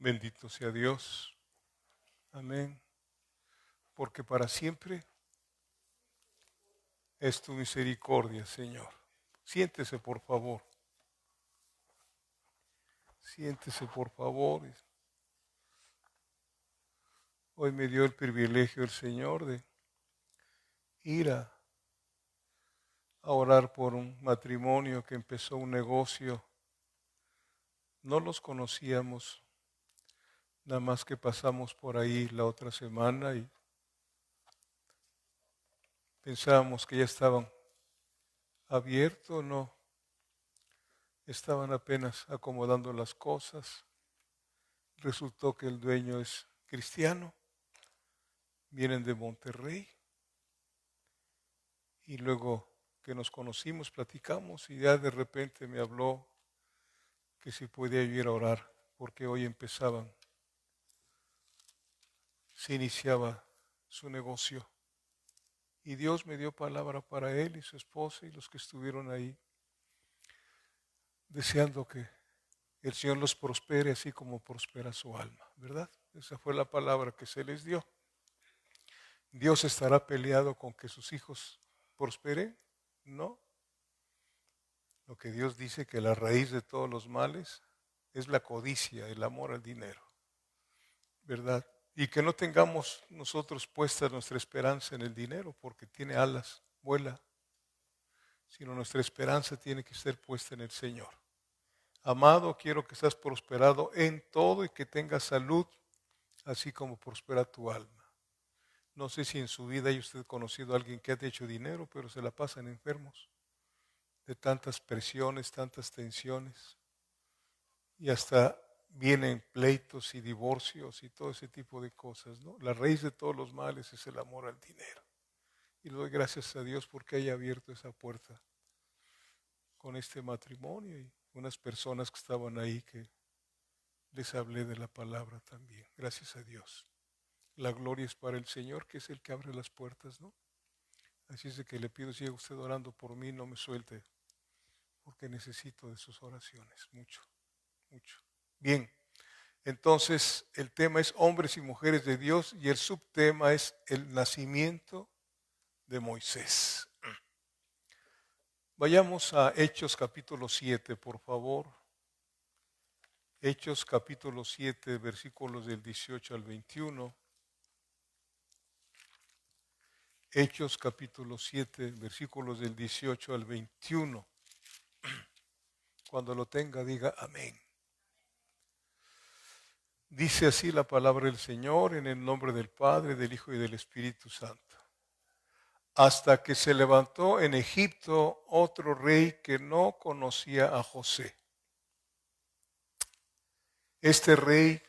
Bendito sea Dios. Amén. Porque para siempre es tu misericordia, Señor. Siéntese, por favor. Siéntese, por favor. Hoy me dio el privilegio el Señor de ir a orar por un matrimonio que empezó un negocio. No los conocíamos, nada más que pasamos por ahí la otra semana y pensábamos que ya estaban abiertos, no, estaban apenas acomodando las cosas. Resultó que el dueño es cristiano, vienen de Monterrey y luego que nos conocimos, platicamos y ya de repente me habló que si podía ir a orar porque hoy se iniciaba su negocio. Y Dios me dio palabra para él y su esposa y los que estuvieron ahí, deseando que el Señor los prospere así como prospera su alma, ¿verdad? Esa fue la palabra que se les dio. ¿Dios estará peleado con que sus hijos prosperen? No. Lo que Dios dice que la raíz de todos los males es la codicia, el amor al dinero, ¿verdad? Y que no tengamos nosotros puesta nuestra esperanza en el dinero porque tiene alas, vuela, sino nuestra esperanza tiene que ser puesta en el Señor. Amado, quiero que seas prosperado en todo y que tengas salud, así como prospera tu alma. No sé si en su vida hay usted conocido a alguien que ha hecho dinero, pero se la pasan enfermos de tantas presiones, tantas tensiones, y hasta vienen pleitos y divorcios y todo ese tipo de cosas, ¿no? La raíz de todos los males es el amor al dinero. Y le doy gracias a Dios porque haya abierto esa puerta con este matrimonio y unas personas que estaban ahí que les hablé de la palabra también. Gracias a Dios. La gloria es para el Señor, que es el que abre las puertas, ¿no? Así es de que le pido, siga usted orando por mí, no me suelte, porque necesito de sus oraciones, mucho, mucho. Bien, entonces el tema es hombres y mujeres de Dios y el subtema es el nacimiento de Moisés. Vayamos a Hechos capítulo 7, por favor. Hechos capítulo 7, versículos del 18 al 21. Hechos capítulo 7, versículos del 18 al 21. Cuando lo tenga, diga amén. Dice así la palabra del Señor en el nombre del Padre, del Hijo y del Espíritu Santo. Hasta que se levantó en Egipto otro rey que no conocía a José. Este rey,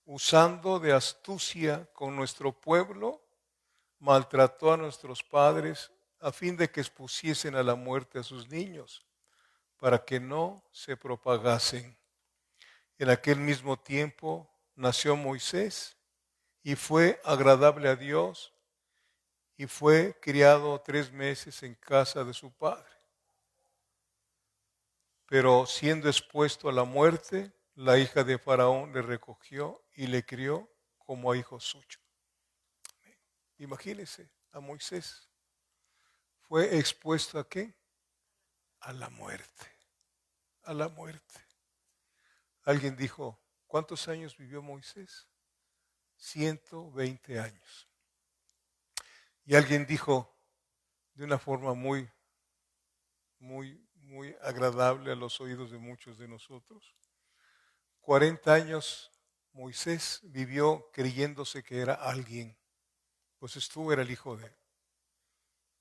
usando de astucia con nuestro pueblo, maltrató a nuestros padres a fin de que expusiesen a la muerte a sus niños, para que no se propagasen. En aquel mismo tiempo nació Moisés y fue agradable a Dios y fue criado 3 meses en casa de su padre. Pero siendo expuesto a la muerte, la hija de Faraón le recogió y le crió como a hijo suyo. Imagínense a Moisés. Fue expuesto ¿a qué? A la muerte. A la muerte. Alguien dijo, ¿cuántos años vivió Moisés? 120 años. Y alguien dijo de una forma muy agradable a los oídos de muchos de nosotros, 40 años Moisés vivió creyéndose que era alguien, pues era el hijo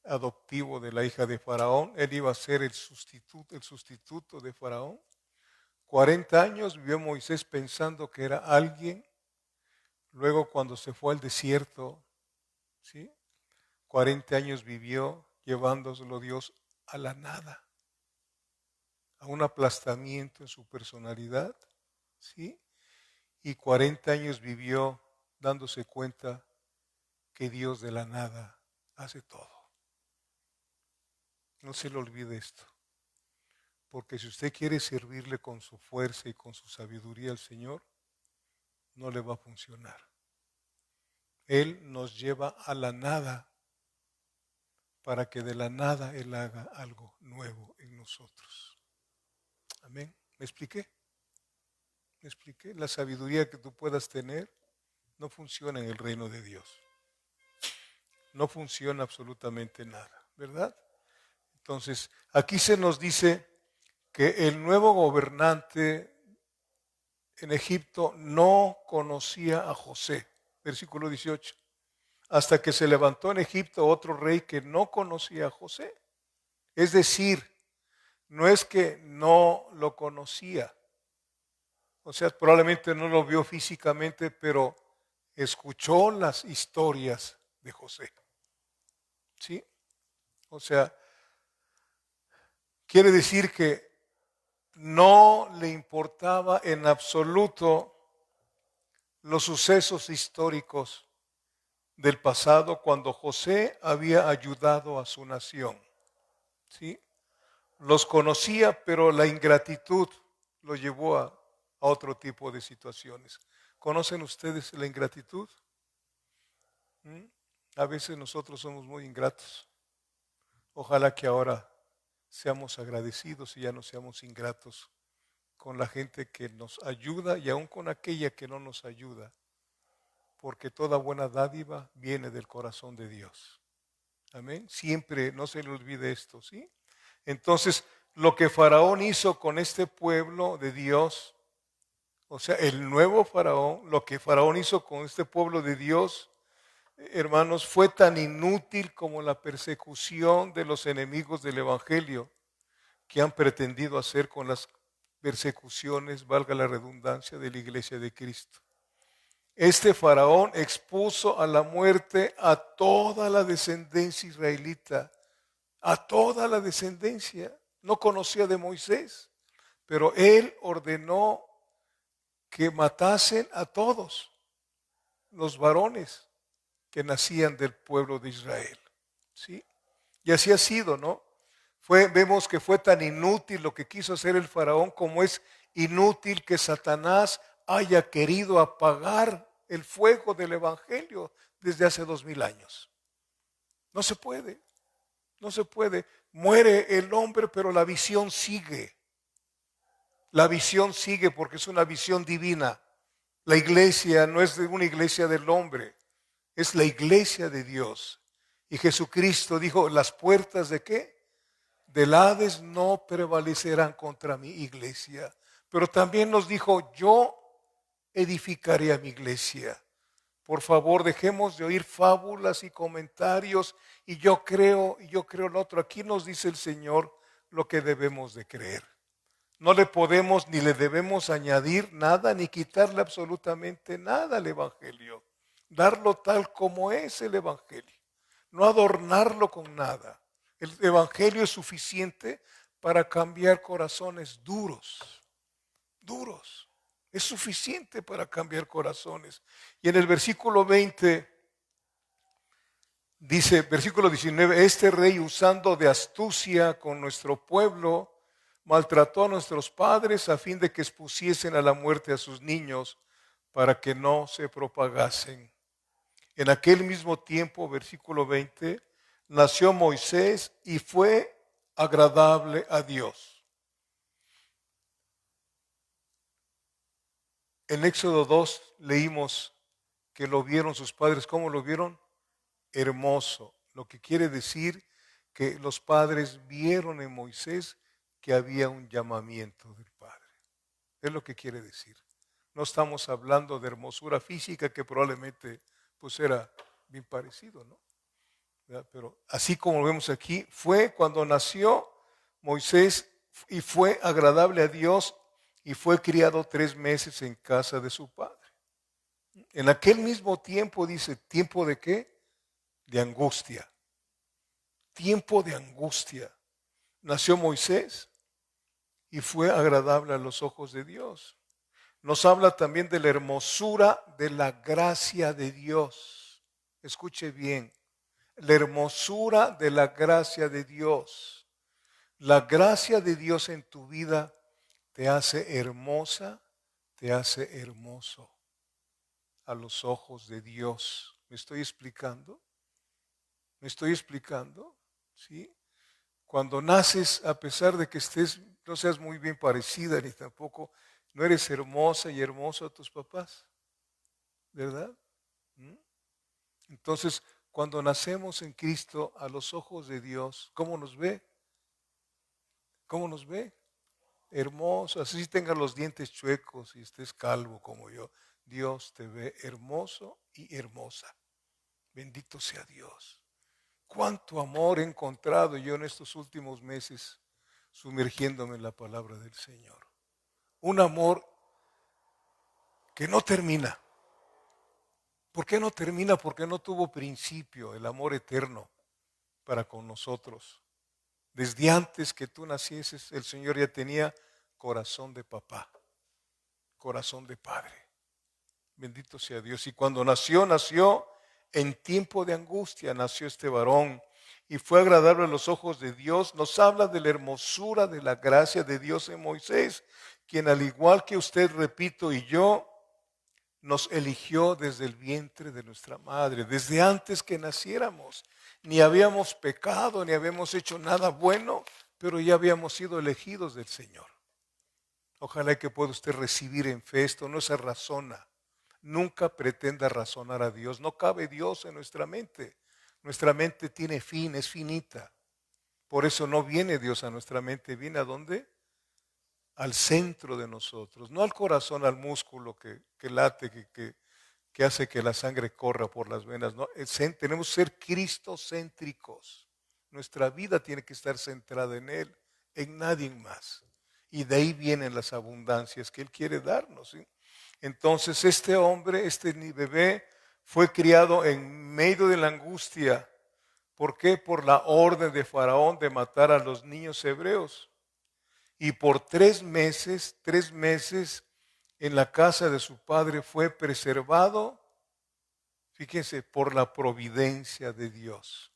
adoptivo de la hija de Faraón, él iba a ser el sustituto de Faraón. 40 años vivió Moisés pensando que era alguien, luego cuando se fue al desierto, ¿sí? 40 años vivió llevándoselo Dios a la nada, a un aplastamiento en su personalidad, ¿sí? Y 40 años vivió dándose cuenta que Dios de la nada hace todo. No se le olvide esto, porque si usted quiere servirle con su fuerza y con su sabiduría al Señor, no le va a funcionar. Él nos lleva a la nada para que de la nada Él haga algo nuevo en nosotros. Amén. ¿Me expliqué? ¿Me expliqué? La sabiduría que tú puedas tener no funciona en el reino de Dios. No funciona absolutamente nada, ¿verdad? Entonces, aquí se nos dice que el nuevo gobernante en Egipto no conocía a José. Versículo 18. Hasta que se levantó en Egipto otro rey que no conocía a José. Es decir, no es que no lo conocía. O sea, probablemente no lo vio físicamente, pero escuchó las historias de José. ¿Sí? O sea, quiere decir que no le importaba en absoluto los sucesos históricos del pasado cuando José había ayudado a su nación. ¿Sí? Los conocía, pero la ingratitud lo llevó a otro tipo de situaciones. ¿Conocen ustedes la ingratitud? ¿Mm? A veces nosotros somos muy ingratos. Ojalá que ahora seamos agradecidos y ya no seamos ingratos con la gente que nos ayuda y aún con aquella que no nos ayuda, porque toda buena dádiva viene del corazón de Dios. Amén. Siempre no se le olvide esto, ¿sí? Entonces, lo que Faraón hizo con este pueblo de Dios, o sea, el nuevo Faraón, lo que Faraón hizo con este pueblo de Dios, hermanos, fue tan inútil como la persecución de los enemigos del Evangelio que han pretendido hacer con las persecuciones, valga la redundancia, de la iglesia de Cristo. Este faraón expuso a la muerte a toda la descendencia israelita, a toda la descendencia. No conocía de Moisés, pero él ordenó que matasen a todos los varones que nacían del pueblo de Israel. ¿Sí? Y así ha sido, ¿no? Vemos que fue tan inútil lo que quiso hacer el faraón como es inútil que Satanás haya querido apagar el fuego del evangelio desde hace 2000 años. No se puede, no se puede. Muere el hombre, pero la visión sigue. La visión sigue porque es una visión divina. La iglesia no es una iglesia del hombre, es la iglesia de Dios. Y Jesucristo dijo, ¿las puertas de qué? Del Hades no prevalecerán contra mi iglesia. Pero también nos dijo, yo edificaré a mi iglesia. Por favor, dejemos de oír fábulas y comentarios y yo creo en otro. Aquí nos dice el Señor lo que debemos de creer. No le podemos ni le debemos añadir nada ni quitarle absolutamente nada al Evangelio. Darlo tal como es el Evangelio. No adornarlo con nada. El Evangelio es suficiente para cambiar corazones duros. Duros. Es suficiente para cambiar corazones. Y en el versículo 20 dice, versículo 19, este rey usando de astucia con nuestro pueblo, maltrató a nuestros padres a fin de que expusiesen a la muerte a sus niños para que no se propagasen. En aquel mismo tiempo, versículo 20, nació Moisés y fue agradable a Dios. En Éxodo 2 leímos que lo vieron sus padres. ¿Cómo lo vieron? Hermoso. Lo que quiere decir que los padres vieron en Moisés que había un llamamiento del Padre. Es lo que quiere decir. No estamos hablando de hermosura física que probablemente pues era bien parecido, ¿no? ¿Verdad? Pero así como lo vemos aquí, fue cuando nació Moisés y fue agradable a Dios y fue criado 3 meses en casa de su padre. En aquel mismo tiempo, dice, ¿tiempo de qué? De angustia. Tiempo de angustia. Nació Moisés y fue agradable a los ojos de Dios. Nos habla también de la hermosura de la gracia de Dios. Escuche bien, la hermosura de la gracia de Dios. La gracia de Dios en tu vida te hace hermosa, te hace hermoso. a los ojos de Dios. ¿Me estoy explicando? ¿Me estoy explicando? ¿Sí? Cuando naces, a pesar de que no seas muy bien parecida, ni tampoco, no eres hermosa y hermoso a tus papás, ¿verdad? ¿Mm? Entonces, cuando nacemos en Cristo, a los ojos de Dios, ¿cómo nos ve? ¿Cómo nos ve? Hermoso, así tengas los dientes chuecos y estés calvo como yo. Dios te ve hermoso y hermosa. Bendito sea Dios. Cuánto amor he encontrado yo en estos últimos meses sumergiéndome en la palabra del Señor. Un amor que no termina. ¿Por qué no termina? Porque no tuvo principio el amor eterno para con nosotros. Desde antes que tú nacieses, el Señor ya tenía corazón de papá, corazón de padre. Bendito sea Dios. Y cuando nació en tiempo de angustia, nació este varón y fue agradable a los ojos de Dios. Nos habla de la hermosura de la gracia de Dios en Moisés, quien al igual que usted, repito, y yo, nos eligió desde el vientre de nuestra madre, desde antes que naciéramos. Ni habíamos pecado, ni habíamos hecho nada bueno, pero ya habíamos sido elegidos del Señor. Ojalá que pueda usted recibir en fe esto, no se razona. Nunca pretenda razonar a Dios. No cabe Dios en nuestra mente. Nuestra mente tiene fin, es finita. Por eso no viene Dios a nuestra mente. ¿Viene a dónde? Al centro de nosotros. No al corazón, al músculo que late, que hace que la sangre corra por las venas. No, tenemos que ser cristocéntricos. Nuestra vida tiene que estar centrada en Él, en nadie más. Y de ahí vienen las abundancias que Él quiere darnos. ¿Sí? Entonces este hombre, este bebé, fue criado en medio de la angustia. ¿Por qué? Por la orden de Faraón de matar a los niños hebreos. Y por 3 meses en la casa de su padre fue preservado, fíjense, por la providencia de Dios.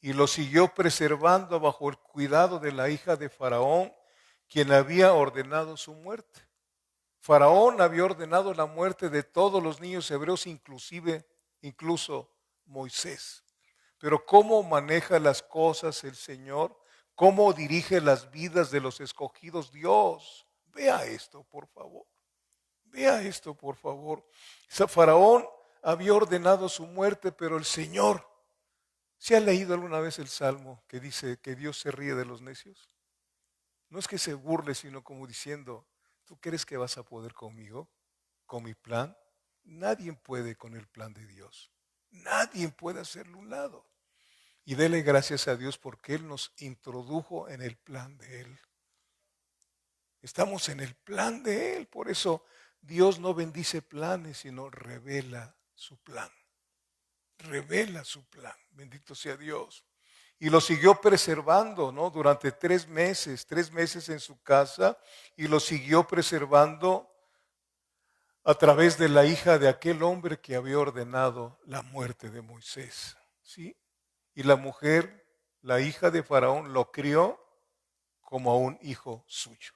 Y lo siguió preservando bajo el cuidado de la hija de Faraón, quien había ordenado su muerte. Faraón había ordenado la muerte de todos los niños hebreos, incluso Moisés. Pero ¿cómo maneja las cosas el Señor? ¿Cómo dirige las vidas de los escogidos Dios? Vea esto, por favor. Vea esto, por favor. Faraón había ordenado su muerte, pero el Señor, ¿se ha leído alguna vez el Salmo que dice que Dios se ríe de los necios? No es que se burle, sino como diciendo, ¿tú crees que vas a poder conmigo? ¿Con mi plan? Nadie puede con el plan de Dios. Nadie puede hacerlo a un lado. Y dele gracias a Dios porque Él nos introdujo en el plan de Él. Estamos en el plan de Él. Por eso Dios no bendice planes, sino revela su plan. Revela su plan. Bendito sea Dios. Y lo siguió preservando, ¿no? Durante 3 meses en su casa, y lo siguió preservando a través de la hija de aquel hombre que había ordenado la muerte de Moisés. ¿Sí? Y la mujer, la hija de Faraón, lo crió como a un hijo suyo.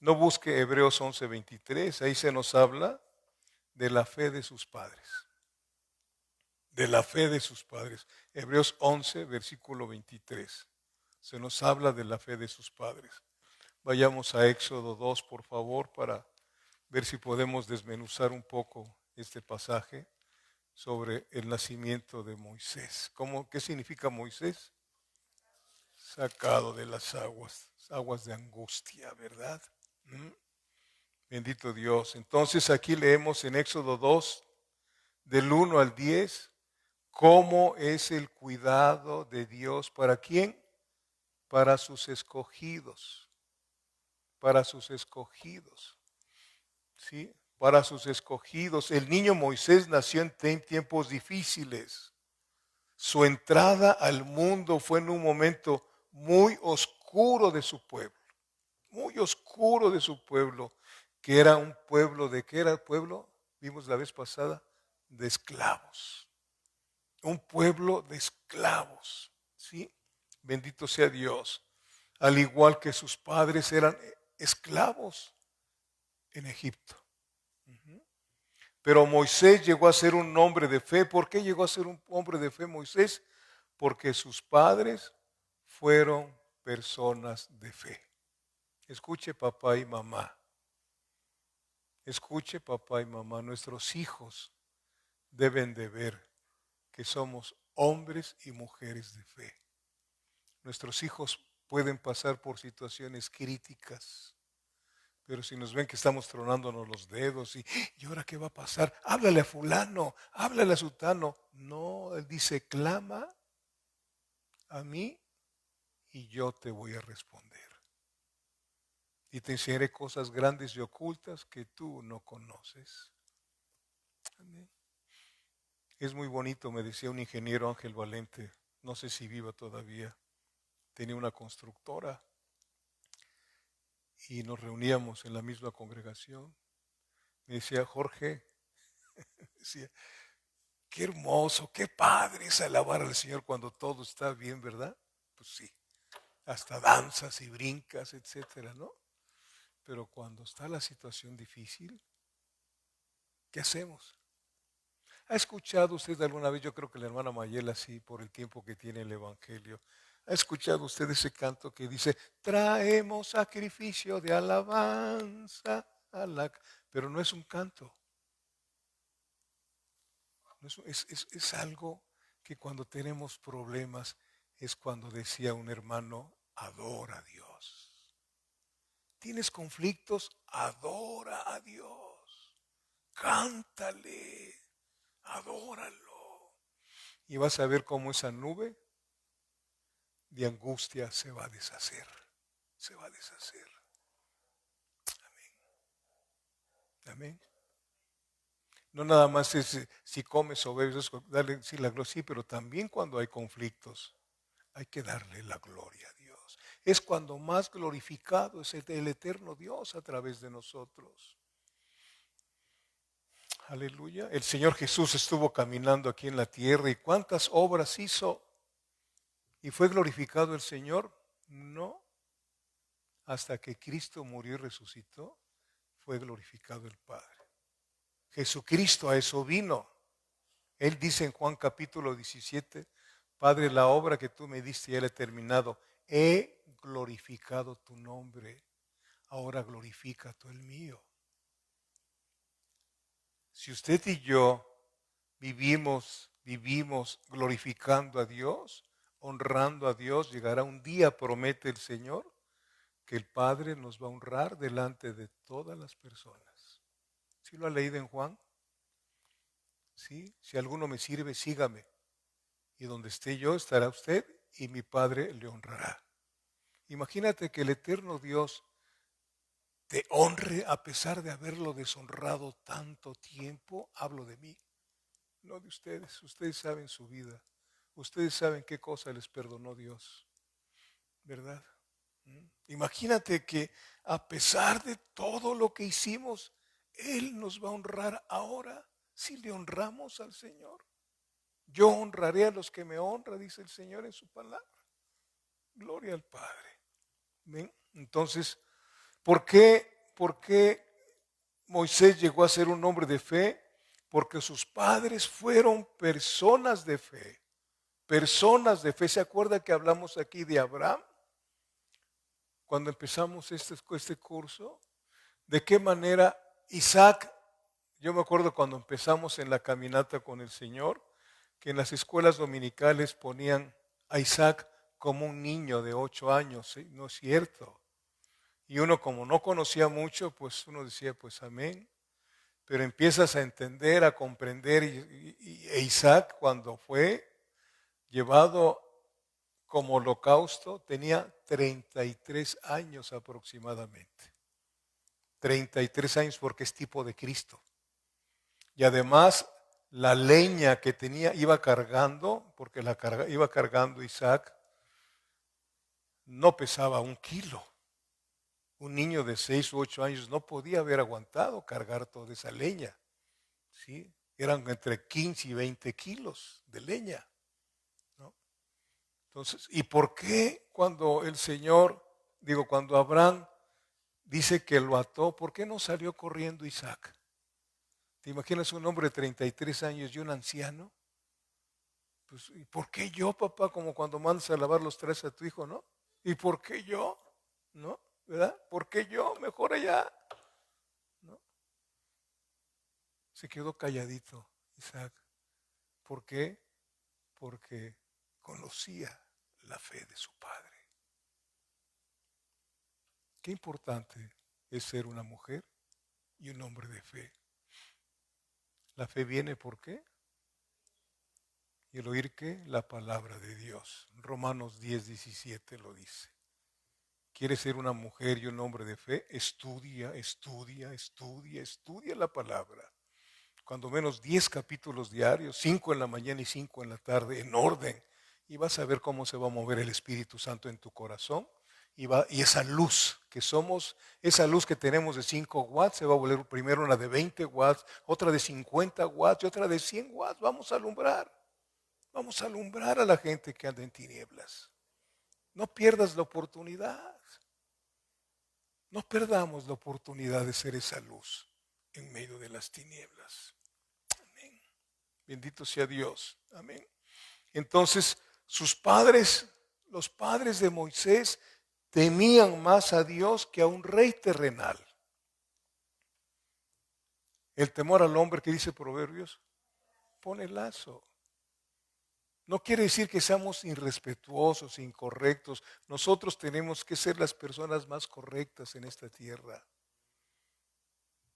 No busque Hebreos 11:23, ahí se nos habla de la fe de sus padres. De la fe de sus padres. Hebreos 11, versículo 23. Se nos habla de la fe de sus padres. Vayamos a Éxodo 2, por favor, para ver si podemos desmenuzar un poco este pasaje sobre el nacimiento de Moisés. ¿Qué significa Moisés? Sacado de las aguas de angustia, ¿verdad? Bendito Dios. Entonces aquí leemos en Éxodo 2, del 1 al 10, cómo es el cuidado de Dios. ¿Para quién? Para sus escogidos. Para sus escogidos. ¿Sí? Para sus escogidos. El niño Moisés nació en tiempos difíciles. Su entrada al mundo fue en un momento muy oscuro de su pueblo. Muy oscuro de su pueblo, que era un pueblo ¿de qué era el pueblo? Vimos la vez pasada, de esclavos. Un pueblo de esclavos, ¿sí? Bendito sea Dios. Al igual que sus padres eran esclavos en Egipto. Pero Moisés llegó a ser un hombre de fe. ¿Por qué llegó a ser un hombre de fe Moisés? Porque sus padres fueron personas de fe. Escuche papá y mamá. Escuche papá y mamá. Nuestros hijos deben de ver que somos hombres y mujeres de fe. Nuestros hijos pueden pasar por situaciones críticas, pero si nos ven que estamos tronándonos los dedos ¿y ahora qué va a pasar? Háblale a fulano, háblale a sutano. No, él dice, clama a mí y yo te voy a responder. Y te enseñaré cosas grandes y ocultas que tú no conoces. Amén. Es muy bonito, me decía un ingeniero Ángel Valente, no sé si viva todavía, tenía una constructora y nos reuníamos en la misma congregación. Me decía, Jorge, decía, qué hermoso, qué padre es alabar al Señor cuando todo está bien, ¿verdad? Pues sí, hasta danzas y brincas, etcétera, ¿no? Pero cuando está la situación difícil, ¿qué hacemos? ¿Ha escuchado usted alguna vez, yo creo que la hermana Mayela sí, por el tiempo que tiene el Evangelio, ¿ha escuchado usted ese canto que dice, traemos sacrificio de alabanza a la... Pero no es un canto, no es algo que cuando tenemos problemas es cuando decía un hermano, adora a Dios. ¿Tienes conflictos? Adora a Dios. Cántale, adóralo. Y vas a ver cómo esa nube de angustia se va a deshacer. Se va a deshacer. Amén. Amén. No nada más es si comes o bebes, darle sí, la gloria, sí, pero también cuando hay conflictos hay que darle la gloria a Dios. Es cuando más glorificado es el eterno Dios a través de nosotros. Aleluya. El Señor Jesús estuvo caminando aquí en la tierra y ¿cuántas obras hizo? ¿Y fue glorificado el Señor? No. Hasta que Cristo murió y resucitó, fue glorificado el Padre. Jesucristo a eso vino. Él dice en Juan capítulo 17, Padre, la obra que tú me diste ya la he terminado. He glorificado tu nombre. Ahora glorifica tú el mío. Si usted y yo vivimos glorificando a Dios, honrando a Dios, llegará un día, promete el Señor, que el Padre nos va a honrar delante de todas las personas. ¿Sí lo ha leído en Juan? ¿Sí? Si alguno me sirve, sígame. Y donde esté yo, estará usted y mi Padre le honrará. Imagínate que el eterno Dios te honre a pesar de haberlo deshonrado tanto tiempo. Hablo de mí, no de ustedes. Ustedes saben su vida. Ustedes saben qué cosa les perdonó Dios. ¿Verdad? Imagínate que a pesar de todo lo que hicimos, Él nos va a honrar ahora si le honramos al Señor. Yo honraré a los que me honran, dice el Señor en su palabra. Gloria al Padre. ¿Ven? Entonces, ¿por qué Moisés llegó a ser un hombre de fe? Porque sus padres fueron personas de fe. Personas de fe. ¿Se acuerda que hablamos aquí de Abraham? Cuando empezamos este curso, de qué manera Isaac, yo me acuerdo cuando empezamos en la caminata con el Señor, que en las escuelas dominicales ponían a Isaac como un niño de 8 años, ¿sí? No es cierto. Y uno como no conocía mucho, pues uno decía, pues amén. Pero empiezas a entender, a comprender, e Isaac cuando fue llevado como holocausto tenía 33 años aproximadamente. 33 años porque es tipo de Cristo. Y además la leña que tenía iba cargando, porque iba cargando Isaac, no pesaba 1 kilo. Un niño de 6 u 8 años no podía haber aguantado cargar toda esa leña. ¿Sí? Eran entre 15 y 20 kilos de leña. ¿No? Entonces, ¿y por qué cuando cuando Abraham dice que lo ató, por qué no salió corriendo Isaac? ¿Te imaginas un hombre de 33 años y un anciano? Pues, ¿y por qué yo, papá? Como cuando mandas a lavar los trastes a tu hijo, ¿no? ¿Y por qué yo? ¿No? ¿Verdad? ¿Por qué yo? Mejor allá. ¿No? Se quedó calladito Isaac. ¿Por qué? Porque conocía la fe de su padre. Qué importante es ser una mujer y un hombre de fe. La fe viene ¿por qué? Y el oír ¿qué? La palabra de Dios. Romanos 10:17 lo dice. ¿Quieres ser una mujer y un hombre de fe? Estudia, estudia, estudia, estudia la palabra. Cuando menos 10 capítulos diarios, 5 en la mañana y 5 en la tarde, en orden. Y vas a ver cómo se va a mover el Espíritu Santo en tu corazón. Y esa luz que somos, esa luz que tenemos de 5 watts, se va a volver primero una de 20 watts, otra de 50 watts y otra de 100 watts. Vamos a alumbrar. Vamos a alumbrar a la gente que anda en tinieblas. No pierdas la oportunidad. No perdamos la oportunidad de ser esa luz en medio de las tinieblas. Amén. Bendito sea Dios. Amén. Entonces, sus padres, los padres de Moisés, temían más a Dios que a un rey terrenal. El temor al hombre que dice Proverbios pone lazo. No quiere decir que seamos irrespetuosos, incorrectos. Nosotros tenemos que ser las personas más correctas en esta tierra.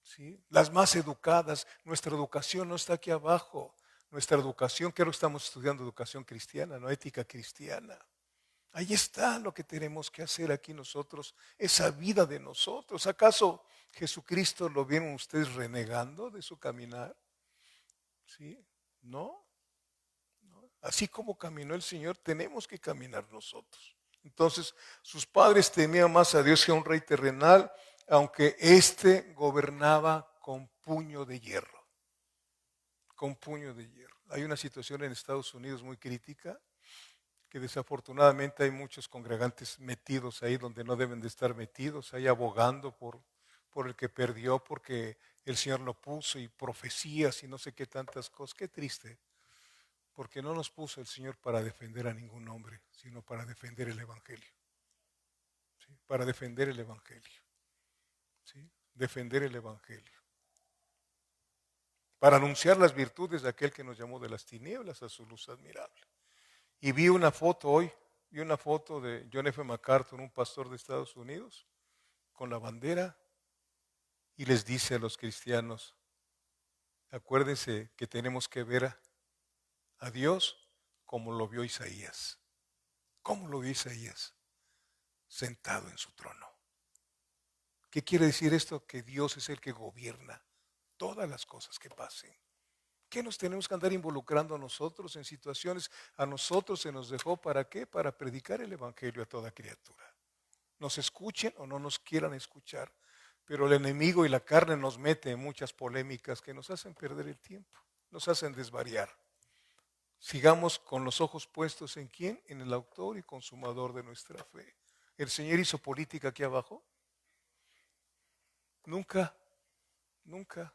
¿Sí? Las más educadas. Nuestra educación no está aquí abajo. Nuestra educación, creo que estamos estudiando educación cristiana, no ética cristiana. Ahí está lo que tenemos que hacer aquí nosotros, esa vida de nosotros. ¿Acaso Jesucristo lo vieron ustedes renegando de su caminar? ¿Sí? ¿No? Así como caminó el Señor, tenemos que caminar nosotros. Entonces, sus padres temían más a Dios que a un rey terrenal, aunque éste gobernaba con puño de hierro. Con puño de hierro. Hay una situación en Estados Unidos muy crítica, que desafortunadamente hay muchos congregantes metidos ahí donde no deben de estar metidos, ahí abogando por el que perdió, porque el Señor lo puso, y profecías y no sé qué tantas cosas. Qué triste. Porque no nos puso el Señor para defender a ningún hombre, sino para defender el Evangelio. ¿Sí? Para defender el Evangelio. ¿Sí? Defender el Evangelio. Para anunciar las virtudes de aquel que nos llamó de las tinieblas a su luz admirable. Y vi una foto hoy, de John F. MacArthur, un pastor de Estados Unidos, con la bandera, y les dice a los cristianos, acuérdense que tenemos que ver a Dios como lo vio Isaías. ¿Cómo lo vio Isaías? Sentado en su trono. ¿Qué quiere decir esto? Que Dios es el que gobierna todas las cosas que pasen. ¿Qué nos tenemos que andar involucrando nosotros en situaciones? A nosotros se nos dejó ¿para qué? Para predicar el Evangelio a toda criatura. Nos escuchen o no nos quieran escuchar, pero el enemigo y la carne nos mete en muchas polémicas que nos hacen perder el tiempo, nos hacen desvariar. Sigamos con los ojos puestos ¿en quién? En el autor y consumador de nuestra fe. ¿El Señor hizo política aquí abajo? Nunca, nunca.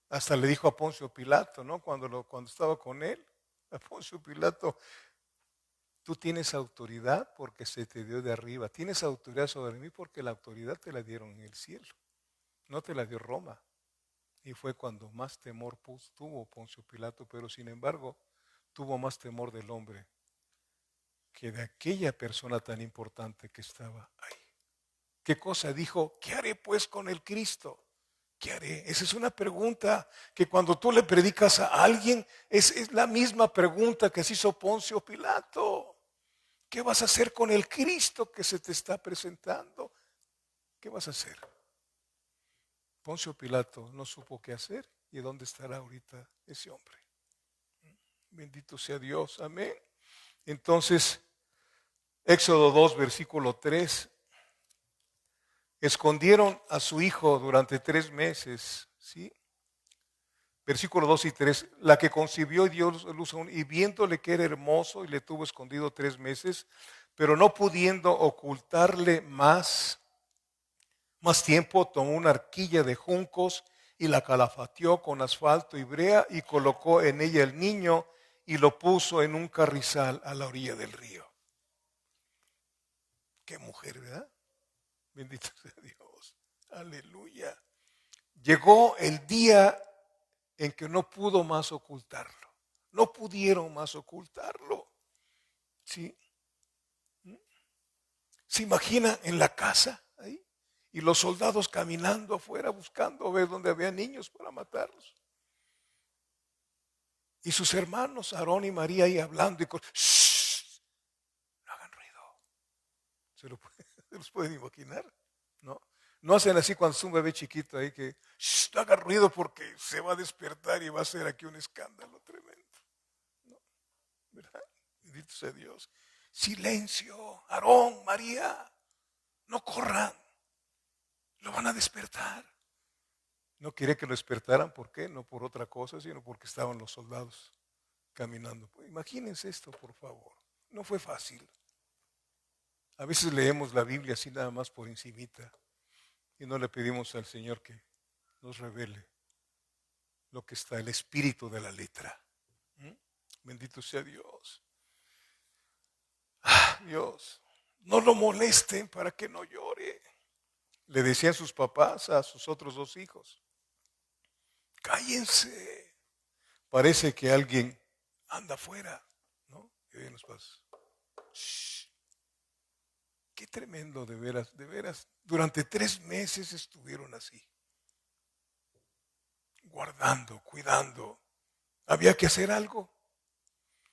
Hasta le dijo a Poncio Pilato, ¿no? Cuando estaba con él, a Poncio Pilato, tú tienes autoridad porque se te dio de arriba. Tienes autoridad sobre mí porque la autoridad te la dieron en el cielo. No te la dio Roma. Y fue cuando más temor tuvo Poncio Pilato, pero sin embargo tuvo más temor del hombre que de aquella persona tan importante que estaba ahí. ¿Qué cosa dijo? ¿Qué haré pues con el Cristo? ¿Qué haré? Esa es una pregunta que cuando tú le predicas a alguien, es la misma pregunta que se hizo Poncio Pilato. ¿Qué vas a hacer con el Cristo que se te está presentando? ¿Qué vas a hacer? Poncio Pilato no supo qué hacer, y dónde estará ahorita ese hombre. Bendito sea Dios, amén. Entonces, Éxodo 2, versículo 3. Escondieron a su hijo durante 3 meses, ¿sí? Versículo 2 y 3. La que concibió y dio luz a un, y viéndole que era hermoso, y le tuvo escondido 3 meses, pero no pudiendo ocultarle más tiempo, tomó una arquilla de juncos y la calafateó con asfalto y brea y colocó en ella el niño y lo puso en un carrizal a la orilla del río. Qué mujer, ¿verdad? Bendito sea Dios. Aleluya. Llegó el día en que no pudo más ocultarlo. No pudieron más ocultarlo. ¿Sí? ¿Se imagina en la casa ahí? Y los soldados caminando afuera buscando ver dónde había niños para matarlos. Y sus hermanos, Aarón y María, ahí hablando y ¡shh! No hagan ruido. ¿Se los pueden imaginar? ¿No? No hacen así cuando es un bebé chiquito ahí que ¡shh! No hagan ruido porque se va a despertar y va a ser aquí un escándalo tremendo. ¿No? ¿Verdad? Bendito sea Dios. Silencio, Aarón, María, no corran, lo van a despertar. No quería que lo despertaran, ¿por qué? No por otra cosa, sino porque estaban los soldados caminando. Imagínense esto, por favor. No fue fácil. A veces leemos la Biblia así nada más por encimita y no le pedimos al Señor que nos revele lo que está, el espíritu de la letra. Bendito sea Dios. Dios, no lo molesten para que no llore. Le decían sus papás a sus otros dos hijos. Cállense. Parece que alguien anda afuera, ¿no? Y oyen los pasos. Shh. Qué tremendo, de veras, de veras. Durante 3 meses estuvieron así. Guardando, cuidando. Había que hacer algo.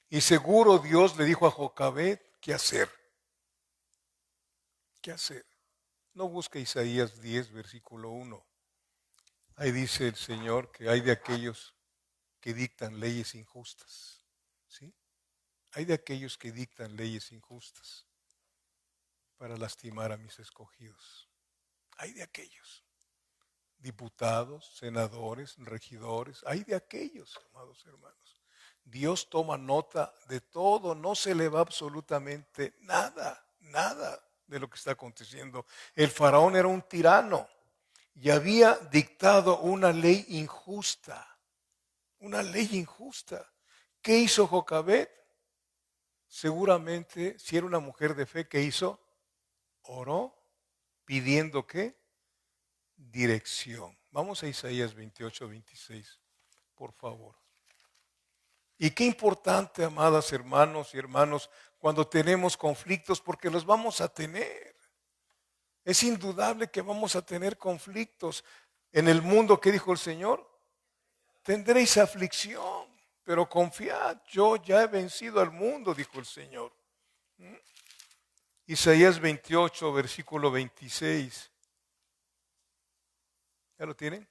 Y seguro Dios le dijo a Jocabed qué hacer. ¿Qué hacer? No busque Isaías 10, versículo 1. Ahí dice el Señor que hay de aquellos que dictan leyes injustas. ¿Sí? Hay de aquellos que dictan leyes injustas para lastimar a mis escogidos. Hay de aquellos. Diputados, senadores, regidores. Hay de aquellos, amados hermanos. Dios toma nota de todo. No se le va absolutamente nada, nada de lo que está aconteciendo. El faraón era un tirano y había dictado una ley injusta. Una ley injusta. ¿Qué hizo Jocabed? Seguramente, si era una mujer de fe, ¿qué hizo? Oró pidiendo ¿qué? Dirección. Vamos a Isaías 28, 26, por favor. Y qué importante, amadas hermanos y hermanos, cuando tenemos conflictos, porque los vamos a tener. Es indudable que vamos a tener conflictos. En el mundo, ¿qué dijo el Señor? Tendréis aflicción, pero confiad, yo ya he vencido al mundo, dijo el Señor. Isaías 28, versículo 26. ¿Ya lo tienen?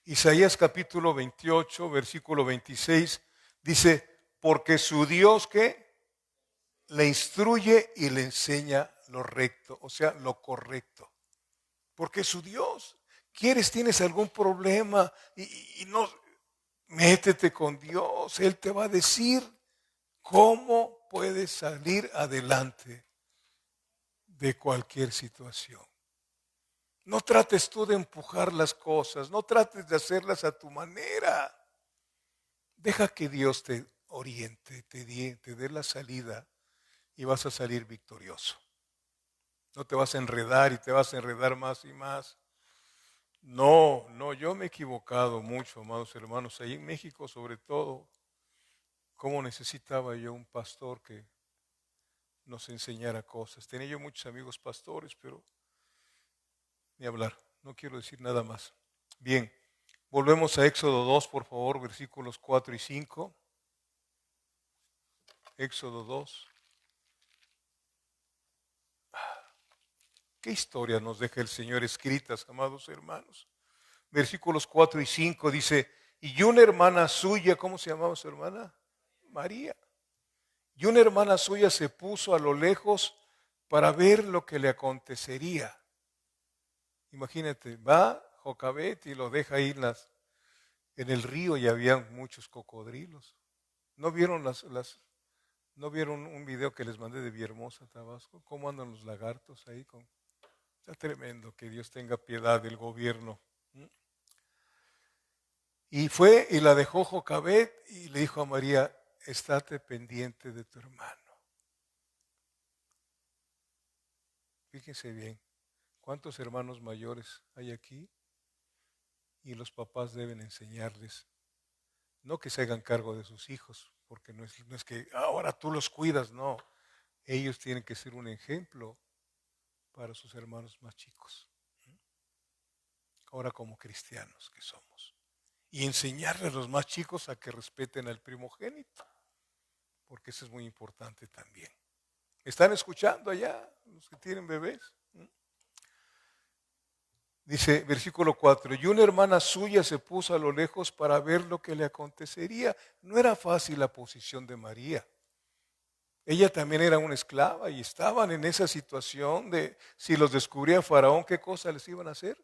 Isaías capítulo 28, versículo 26, dice, porque su Dios que le instruye y le enseña lo recto, o sea, lo correcto. Porque su Dios. Tienes algún problema y no, métete con Dios. Él te va a decir cómo puedes salir adelante de cualquier situación. No trates tú de empujar las cosas, no trates de hacerlas a tu manera. Deja que Dios te oriente, te dé la salida y vas a salir victorioso. No te vas a enredar y te vas a enredar más y más. No, yo me he equivocado mucho, amados hermanos, ahí en México sobre todo. Cómo necesitaba yo un pastor que nos enseñara cosas. Tenía yo muchos amigos pastores, pero ni hablar, no quiero decir nada más. Bien, volvemos a Éxodo 2, por favor, versículos 4 y 5. Éxodo 2. ¿Qué historia nos deja el Señor escritas, amados hermanos? Versículos 4 y 5 dice, y una hermana suya, ¿cómo se llamaba su hermana? María. Y una hermana suya se puso a lo lejos para ver lo que le acontecería. Imagínate, va Jocabet y lo deja ahí en el río y había muchos cocodrilos. ¿No vieron no vieron un video que les mandé de Villahermosa, Tabasco? ¿Cómo andan los lagartos ahí? Está tremendo, que Dios tenga piedad del gobierno. Y fue y la dejó Jocabed y le dijo a María, estate pendiente de tu hermano. Fíjense bien, ¿cuántos hermanos mayores hay aquí? Y los papás deben enseñarles, no que se hagan cargo de sus hijos, porque no es que ahora tú los cuidas, no. Ellos tienen que ser un ejemplo para sus hermanos más chicos, ahora como cristianos que somos. Y enseñarles a los más chicos a que respeten al primogénito, porque eso es muy importante también. ¿Están escuchando allá los que tienen bebés? Dice versículo 4, y una hermana suya se puso a lo lejos para ver lo que le acontecería. No era fácil la posición de María. Ella también era una esclava y estaban en esa situación de si los descubría Faraón, ¿qué cosa les iban a hacer?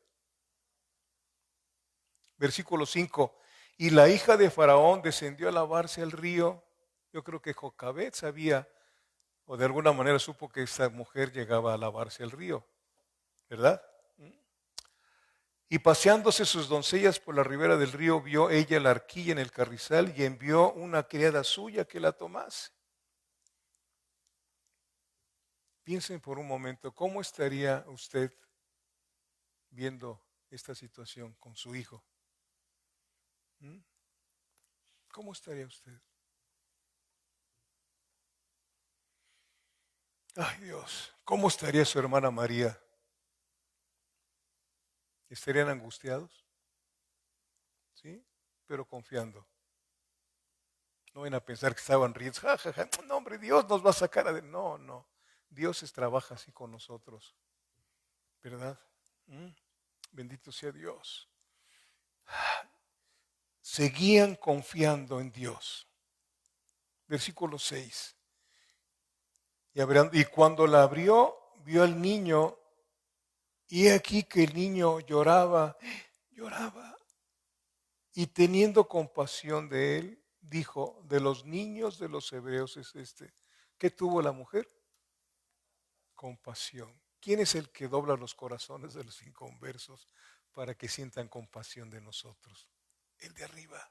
Versículo 5, y la hija de Faraón descendió a lavarse al río. Yo creo que Jocabed sabía, o de alguna manera supo que esta mujer llegaba a lavarse al río, ¿verdad? Y paseándose sus doncellas por la ribera del río, vio ella la arquilla en el carrizal y envió una criada suya que la tomase. Piensen por un momento, ¿cómo estaría usted viendo esta situación con su hijo? ¿Mm? ¿Cómo estaría usted? Ay Dios, ¿cómo estaría su hermana María? ¿Estarían angustiados? ¿Sí? Pero confiando. No van a pensar que estaban riendo. Ja, ja, ja. No, hombre, Dios nos va a sacar adelante. No, no. Dios trabaja así con nosotros. ¿Verdad? ¿Mm? Bendito sea Dios. Seguían confiando en Dios. Versículo 6. Y cuando la abrió, vio al niño, y he aquí que el niño lloraba, lloraba. Y teniendo compasión de él, dijo, de los niños de los hebreos es este. ¿Qué tuvo la mujer? Compasión. ¿Quién es el que dobla los corazones de los inconversos para que sientan compasión de nosotros? El de arriba.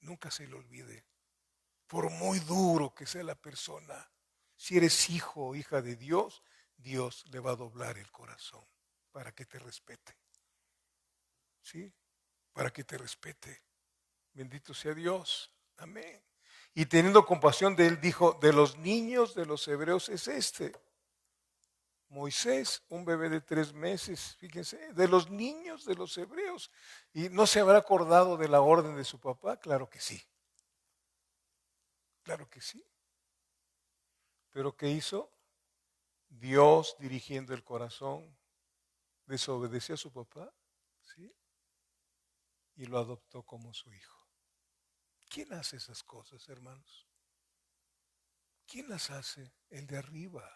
Nunca se le olvide. Por muy duro que sea la persona, si eres hijo o hija de Dios, Dios le va a doblar el corazón para que te respete. ¿Sí? Para que te respete. Bendito sea Dios. Amén. Y teniendo compasión de él, dijo, de los niños de los hebreos es este. Moisés, un bebé de 3 meses, fíjense, de los niños de los hebreos. ¿Y no se habrá acordado de la orden de su papá? Claro que sí. Claro que sí. Pero ¿qué hizo? Dios dirigiendo el corazón, desobedeció a su papá, ¿sí? Y lo adoptó como su hijo. ¿Quién hace esas cosas, hermanos? ¿Quién las hace? El de arriba.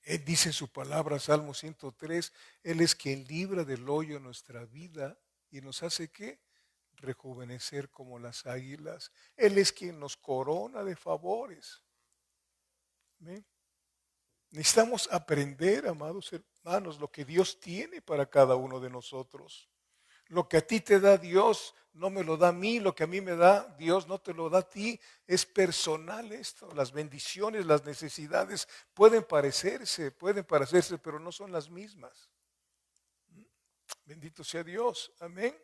Él dice en su palabra, Salmo 103, Él es quien libra del hoyo nuestra vida y nos hace ¿qué? Rejuvenecer como las águilas. Él es quien nos corona de favores. ¿Ven? Necesitamos aprender, amados hermanos, lo que Dios tiene para cada uno de nosotros. Lo que a ti te da Dios no me lo da a mí, lo que a mí me da Dios no te lo da a ti. Es personal esto. Las bendiciones, las necesidades pueden parecerse, pero no son las mismas. Bendito sea Dios. Amén.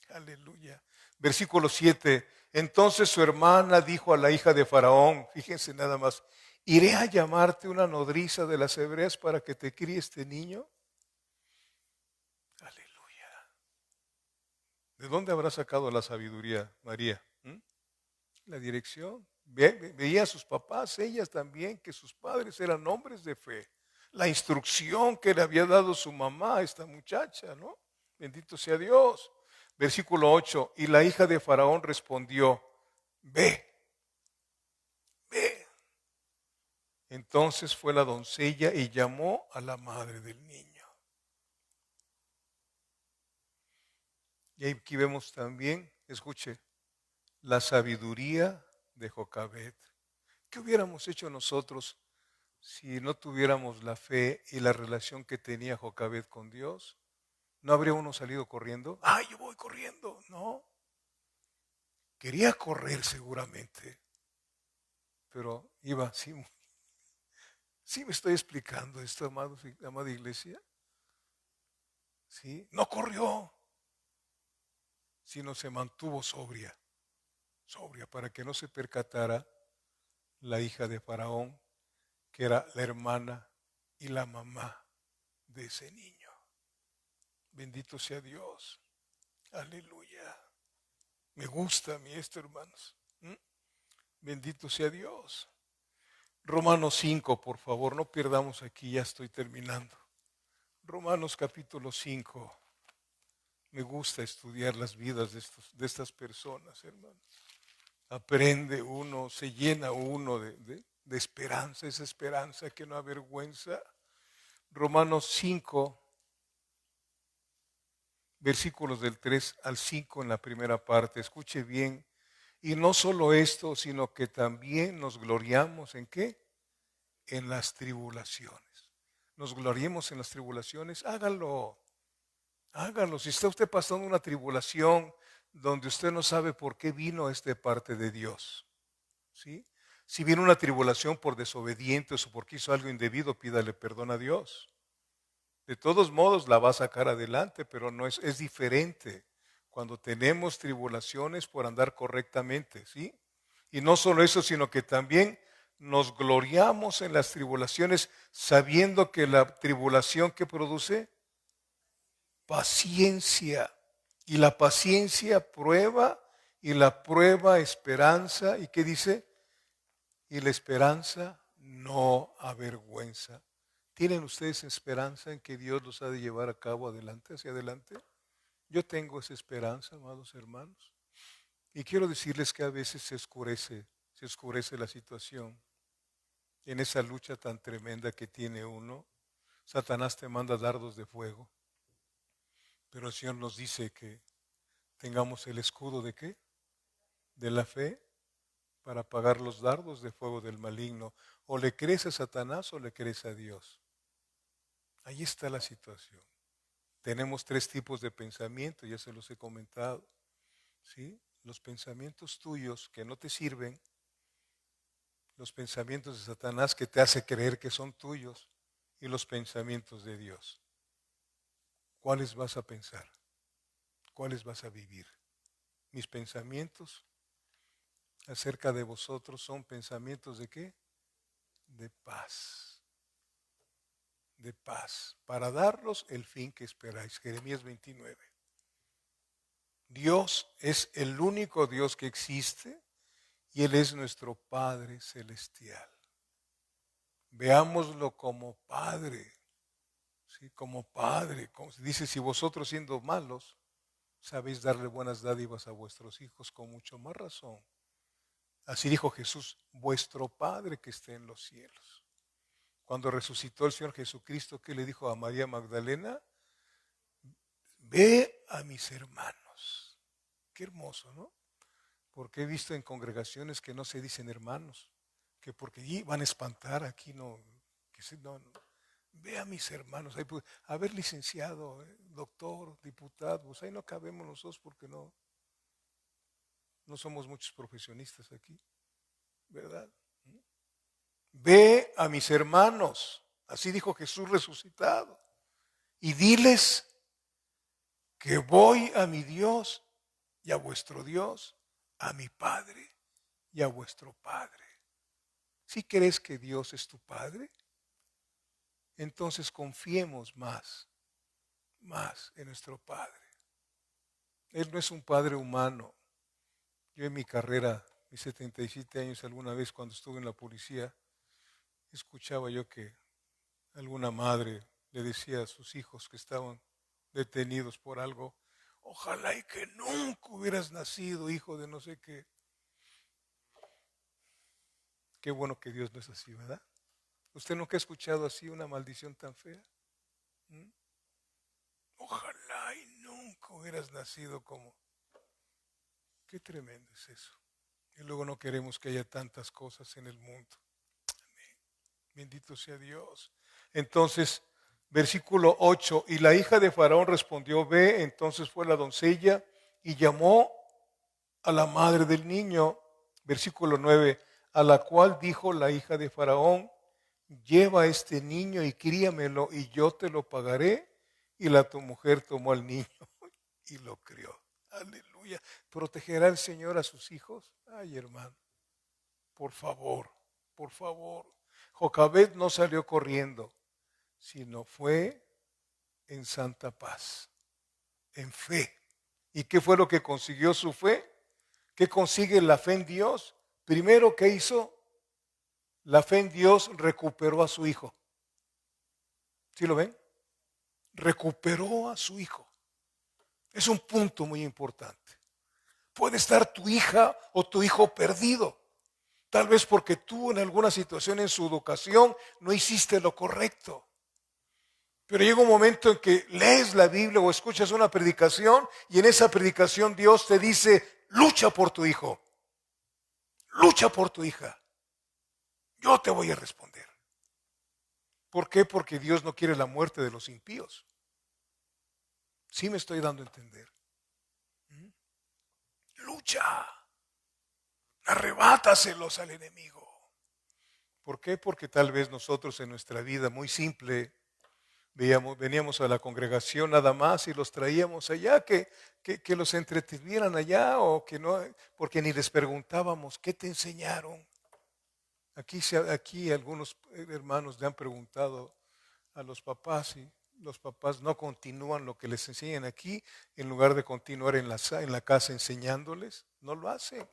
Aleluya. Versículo 7. Entonces su hermana dijo a la hija de Faraón, fíjense nada más, ¿iré a llamarte una nodriza de las hebreas para que te críe este niño? Aleluya. ¿De dónde habrá sacado la sabiduría María? La dirección. Veía a sus papás, ellas también, que sus padres eran hombres de fe. La instrucción que le había dado su mamá a esta muchacha, ¿no? Bendito sea Dios. Versículo 8. Y la hija de Faraón respondió, ve, ve. Entonces fue la doncella y llamó a la madre del niño. Y aquí vemos también, escuche, la sabiduría de Jocabed. ¿Qué hubiéramos hecho nosotros si no tuviéramos la fe y la relación que tenía Jocabed con Dios? ¿No habría uno salido corriendo? ¡Ay, yo voy corriendo! No. Quería correr seguramente, pero iba así. ¿Sí me estoy explicando esto, amados, amada iglesia? ¿Sí? No corrió, sino se mantuvo sobria, para que no se percatara la hija de Faraón, que era la hermana y la mamá de ese niño. Bendito sea Dios. Aleluya. Me gusta a mí esto, hermanos. Bendito sea Dios. Romanos 5, por favor, no perdamos aquí, ya estoy terminando. Romanos capítulo 5. Me gusta estudiar las vidas de estas personas, hermanos. Aprende uno, se llena uno de esperanza, esa esperanza que no avergüenza. Romanos 5, versículos del 3 al 5 en la primera parte. Escuche bien. Y no solo esto, sino que también nos gloriamos ¿en qué? En las tribulaciones. Nos gloriemos en las tribulaciones, hágalo. Hágalo. Si está usted pasando una tribulación donde usted no sabe por qué vino, es de parte de Dios. ¿Sí? Si viene una tribulación por desobedientes o porque hizo algo indebido, pídale perdón a Dios. De todos modos la va a sacar adelante, pero no es diferente cuando tenemos tribulaciones por andar correctamente, ¿sí? Y no solo eso, sino que también nos gloriamos en las tribulaciones sabiendo que la tribulación que produce paciencia, y la paciencia prueba, y la prueba esperanza, ¿y qué dice? Y la esperanza no avergüenza. ¿Tienen ustedes esperanza en que Dios los ha de llevar a cabo adelante, hacia adelante? Yo tengo esa esperanza, amados hermanos. Y quiero decirles que a veces se oscurece la situación en esa lucha tan tremenda que tiene uno. Satanás te manda dardos de fuego. Pero el Señor nos dice que tengamos el escudo de ¿qué? De la fe para apagar los dardos de fuego del maligno. O le crees a Satanás o le crees a Dios. Ahí está la situación. Tenemos tres tipos de pensamiento, ya se los he comentado. ¿Sí? Los pensamientos tuyos que no te sirven, los pensamientos de Satanás que te hace creer que son tuyos y los pensamientos de Dios. ¿Cuáles vas a pensar? ¿Cuáles vas a vivir? Mis pensamientos acerca de vosotros son pensamientos de ¿qué? De paz. De paz. Para darlos el fin que esperáis. Jeremías 29. Dios es el único Dios que existe y Él es nuestro Padre celestial. Veámoslo como Padre. ¿Sí? Como Padre. Como dice, si vosotros siendo malos sabéis darle buenas dádivas a vuestros hijos, con mucho más razón. Así dijo Jesús, vuestro Padre que esté en los cielos. Cuando resucitó el Señor Jesucristo, ¿qué le dijo a María Magdalena? Ve a mis hermanos. Qué hermoso, ¿no? Porque he visto en congregaciones que no se dicen hermanos, que porque allí van a espantar, aquí no, no. Ve a mis hermanos, ahí, a ver, licenciado, doctor, diputado, pues ahí no cabemos nosotros porque no somos muchos profesionistas aquí, ¿verdad? Ve a mis hermanos, así dijo Jesús resucitado, y diles que voy a mi Dios y a vuestro Dios, a mi Padre y a vuestro Padre. ¿Sí crees que Dios es tu Padre? Entonces confiemos más en nuestro Padre. Él no es un Padre humano. Yo en mi carrera, mis 77 años, alguna vez cuando estuve en la policía, escuchaba yo que alguna madre le decía a sus hijos que estaban detenidos por algo, ojalá y que nunca hubieras nacido hijo de no sé qué. Qué bueno que Dios no es así, ¿verdad? ¿Usted nunca ha escuchado así una maldición tan fea? ¿Mm? Ojalá y nunca hubieras nacido como... Qué tremendo es eso. Y luego no queremos que haya tantas cosas en el mundo. Amén. Bendito sea Dios. Entonces, Versículo 8, y la hija de Faraón respondió, ve, entonces fue la doncella y llamó a la madre del niño. Versículo 9, a la cual dijo la hija de Faraón, lleva a este niño y críamelo y yo te lo pagaré. Y la tu mujer tomó al niño y lo crió. Aleluya. ¿Protegerá el Señor a sus hijos? Ay, hermano, por favor, por favor. Jocabed no salió corriendo, sino fue en santa paz, en fe. ¿Y qué fue lo que consiguió su fe? ¿Qué consigue la fe en Dios? Primero, ¿qué hizo? La fe en Dios recuperó a su hijo. ¿Sí lo ven? Recuperó a su hijo. Es un punto muy importante. Puede estar tu hija o tu hijo perdido. Tal vez porque tú en alguna situación en su educación no hiciste lo correcto. Pero llega un momento en que lees la Biblia o escuchas una predicación y en esa predicación Dios te dice, lucha por tu hijo, lucha por tu hija. Yo te voy a responder. ¿Por qué? Porque Dios no quiere la muerte de los impíos. Sí me estoy dando a entender. Lucha, arrebátaselos al enemigo. ¿Por qué? Porque tal vez nosotros en nuestra vida muy simple veníamos a la congregación nada más y los traíamos allá, que los entretuvieran allá o que no, porque ni les preguntábamos, ¿qué te enseñaron? Aquí algunos hermanos le han preguntado a los papás y los papás no continúan lo que les enseñan aquí en lugar de continuar en la casa enseñándoles, no lo hacen.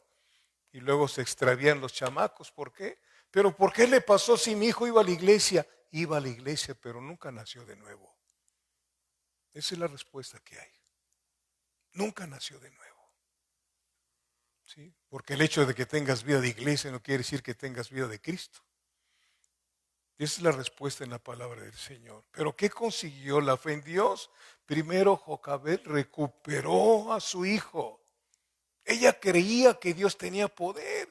Y luego se extravían los chamacos, ¿por qué? Pero ¿por qué le pasó si mi hijo iba a la iglesia? Iba a la iglesia, pero nunca nació de nuevo. Esa es la respuesta que hay. Nunca nació de nuevo. ¿Sí? Porque el hecho de que tengas vida de iglesia no quiere decir que tengas vida de Cristo. Esa es la respuesta en la palabra del Señor. Pero ¿qué consiguió la fe en Dios? Primero Jocabed recuperó a su hijo. Ella creía que Dios tenía poder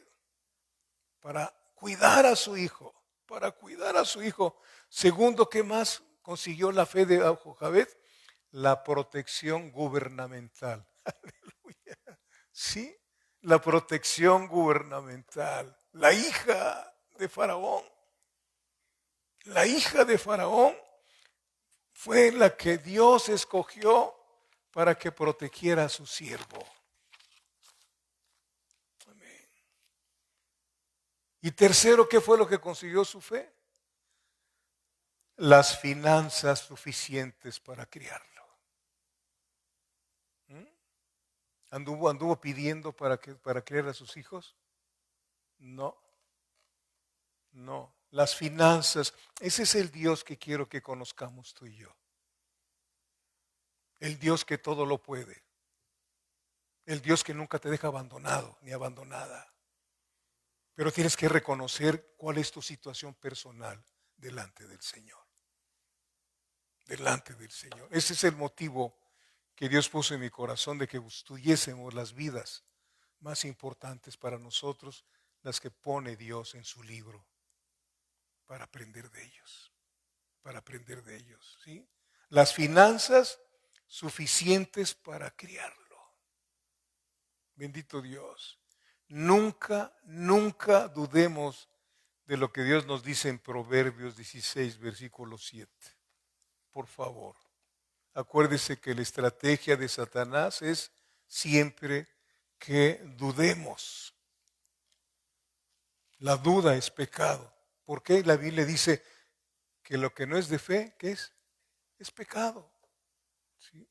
para cuidar a su hijo, para cuidar a su hijo. Segundo, ¿qué más consiguió la fe de Jocabed? La protección gubernamental. Aleluya. Sí, la protección gubernamental. La hija de Faraón. La hija de Faraón fue la que Dios escogió para que protegiera a su siervo. Amén. Y tercero, ¿qué fue lo que consiguió su fe? Las finanzas suficientes para criarlo. ¿Anduvo pidiendo para criar a sus hijos? No, no. Las finanzas, ese es el Dios que quiero que conozcamos tú y yo. El Dios que todo lo puede. El Dios que nunca te deja abandonado ni abandonada. Pero tienes que reconocer cuál es tu situación personal delante del Señor. Delante del Señor. Ese es el motivo que Dios puso en mi corazón de que estudiésemos las vidas más importantes para nosotros, las que pone Dios en su libro, para aprender de ellos, para aprender de ellos, ¿sí? Las finanzas suficientes para criarlo. Bendito Dios. Nunca, nunca dudemos de lo que Dios nos dice en Proverbios 16, versículo 7. Por favor. Acuérdese que la estrategia de Satanás es siempre que dudemos. La duda es pecado. ¿Por qué? La Biblia dice que lo que no es de fe, ¿qué es? Es pecado. ¿Sí?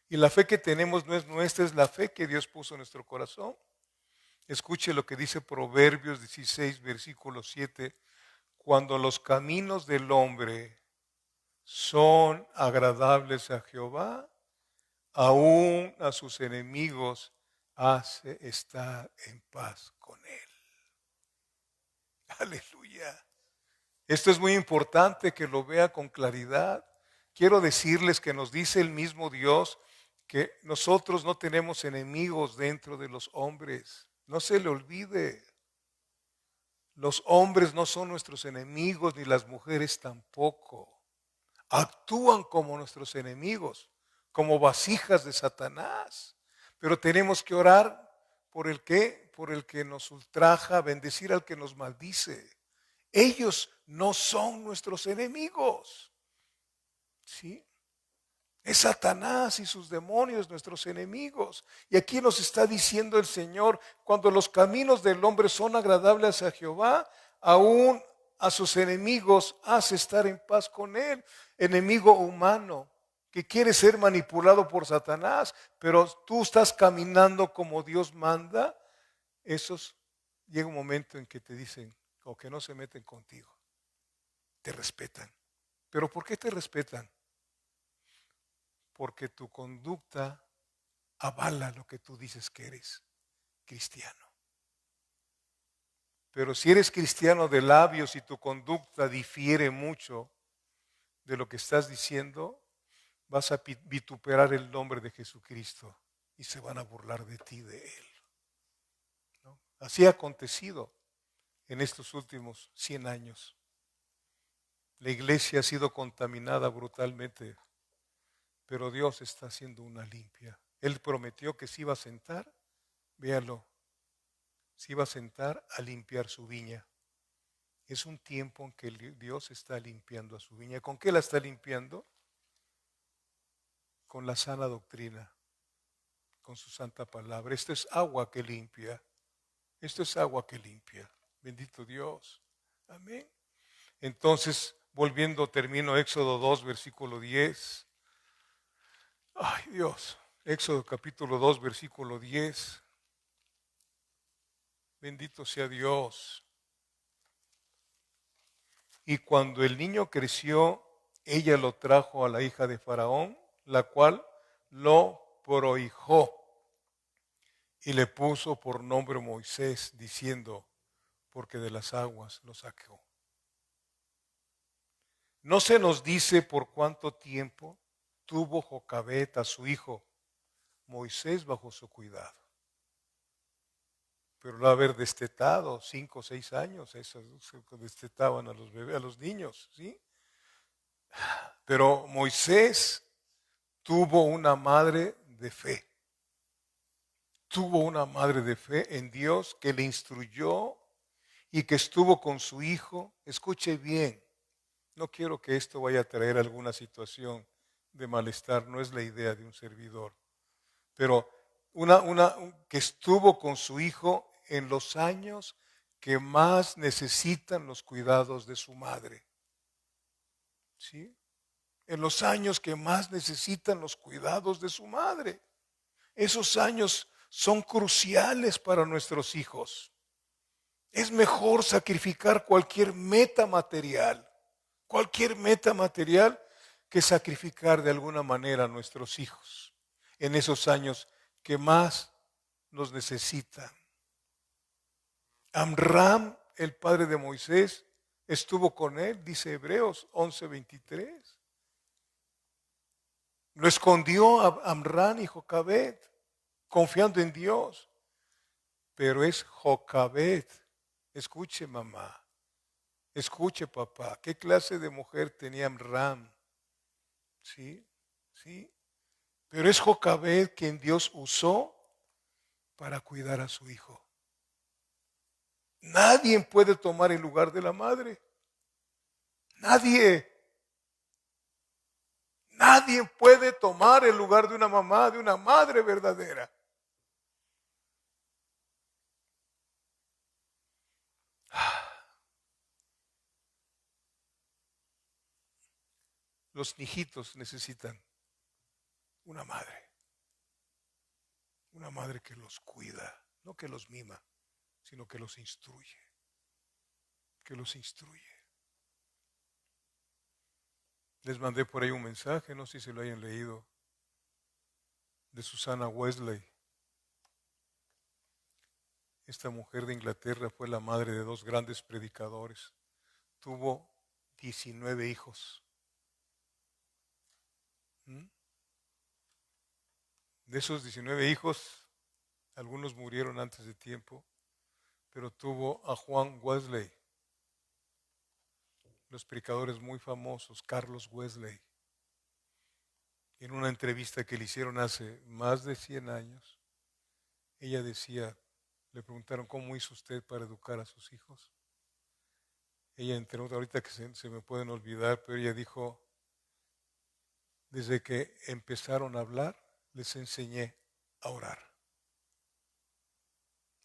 Y la fe que tenemos no es nuestra, es la fe que Dios puso en nuestro corazón. Escuche lo que dice Proverbios 16, versículo 7. Cuando los caminos del hombre son agradables a Jehová, aún a sus enemigos hace estar en paz con él. Aleluya. Esto es muy importante que lo vea con claridad. Quiero decirles que nos dice el mismo Dios que nosotros no tenemos enemigos dentro de los hombres. No se le olvide. Los hombres no son nuestros enemigos ni las mujeres tampoco. Actúan como nuestros enemigos, como vasijas de Satanás. Pero tenemos que orar por el que, nos ultraja, bendecir al que nos maldice. Ellos no son nuestros enemigos. ¿Sí? Es Satanás y sus demonios nuestros enemigos. Y aquí nos está diciendo el Señor, cuando los caminos del hombre son agradables a Jehová, aún a sus enemigos hace estar en paz con él. Enemigo humano que quiere ser manipulado por Satanás, pero tú estás caminando como Dios manda, esos llega un momento en que te dicen o que no se meten contigo. Te respetan. ¿Pero por qué te respetan? Porque tu conducta avala lo que tú dices que eres cristiano. Pero si eres cristiano de labios y tu conducta difiere mucho de lo que estás diciendo, vas a vituperar el nombre de Jesucristo y se van a burlar de ti, de Él. ¿No? Así ha acontecido en estos últimos 100 años. La iglesia ha sido contaminada brutalmente, pero Dios está haciendo una limpia. Él prometió que se iba a sentar, véalo, se iba a sentar a limpiar su viña. Es un tiempo en que Dios está limpiando a su viña. ¿Con qué la está limpiando? Con la sana doctrina, con su santa palabra. Esto es agua que limpia. Esto es agua que limpia. Bendito Dios. Amén. Entonces, volviendo, termino Éxodo 2, versículo 10. Ay, Dios. Éxodo capítulo 2, versículo 10. Bendito sea Dios. Y cuando el niño creció, ella lo trajo a la hija de Faraón, la cual lo prohijó y le puso por nombre Moisés, diciendo, porque de las aguas lo sacó. No se nos dice por cuánto tiempo tuvo Jocabet a su hijo Moisés bajo su cuidado. Pero lo haber destetado 5 o 6 años, eso destetaban a los bebés, a los niños, ¿sí? Pero Moisés tuvo una madre de fe. Tuvo una madre de fe en Dios que le instruyó y que estuvo con su hijo. Escuche bien, no quiero que esto vaya a traer alguna situación de malestar, no es la idea de un servidor. Pero que estuvo con su hijo en los años que más necesitan los cuidados de su madre. ¿Sí? En los años que más necesitan los cuidados de su madre. Esos años son cruciales para nuestros hijos. Es mejor sacrificar cualquier meta material que sacrificar de alguna manera a nuestros hijos en esos años que más nos necesitan. Amram, el padre de Moisés, estuvo con él, dice Hebreos 11:23. Lo escondió a Amram y Jocabet, confiando en Dios. Pero es Jocabet. Escuche, mamá. Escuche, papá. ¿Qué clase de mujer tenía Amram? Sí, sí. Pero es Jocabet quien Dios usó para cuidar a su hijo. Nadie puede tomar el lugar de la madre. Nadie. Nadie puede tomar el lugar de una mamá, de una madre verdadera. Los hijitos necesitan una madre. Una madre que los cuida, no que los mima, sino que los instruye. Que los instruye. Les mandé por ahí un mensaje, no sé si lo hayan leído, de Susana Wesley. Esta mujer de Inglaterra fue la madre de 2 grandes predicadores. Tuvo 19 hijos. De esos 19 hijos, algunos murieron antes de tiempo, pero tuvo a Juan Wesley. los predicadores muy famosos, Carlos Wesley, en una entrevista que le hicieron hace más de 100 años, ella decía, le preguntaron, ¿cómo hizo usted para educar a sus hijos? Ella entró, ahorita que se me pueden olvidar, pero ella dijo, desde que empezaron a hablar, les enseñé a orar.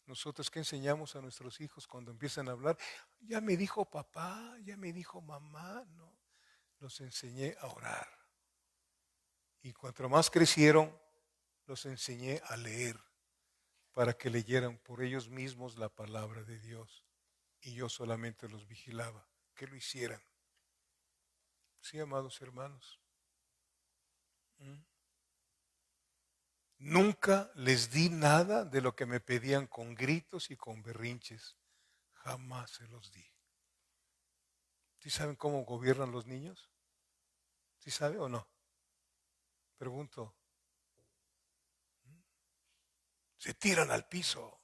Nosotros, ¿qué enseñamos a nuestros hijos cuando empiezan a hablar? Ya me dijo papá, ya me dijo mamá, no. Los enseñé a orar. Y cuanto más crecieron, los enseñé a leer para que leyeran por ellos mismos la palabra de Dios. Y yo solamente los vigilaba, que lo hicieran. Sí, amados hermanos. Nunca les di nada de lo que me pedían con gritos y con berrinches. Jamás se los di. ¿Sí saben cómo gobiernan los niños? ¿Sí sabe o no? Pregunto. Se tiran al piso.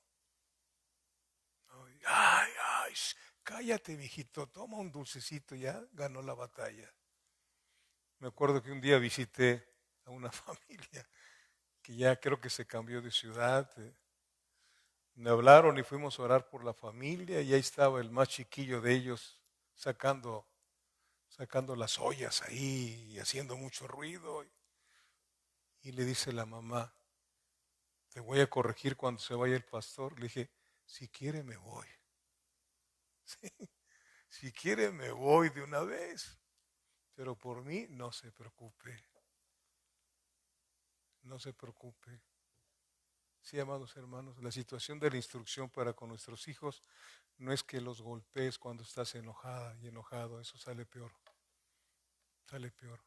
Ay, ay, cállate, mijito, toma un dulcecito, ya ganó la batalla. Me acuerdo que un día visité a una familia que ya creo que se cambió de ciudad. Me hablaron y fuimos a orar por la familia y ahí estaba el más chiquillo de ellos sacando las ollas ahí y haciendo mucho ruido. Y le dice la mamá, te voy a corregir cuando se vaya el pastor. Le dije, si quiere me voy. Sí, si quiere me voy de una vez. Pero por mí no se preocupe. No se preocupe. Sí, amados hermanos, la situación de la instrucción para con nuestros hijos no es que los golpees cuando estás enojada y enojado. Eso sale peor. Sale peor.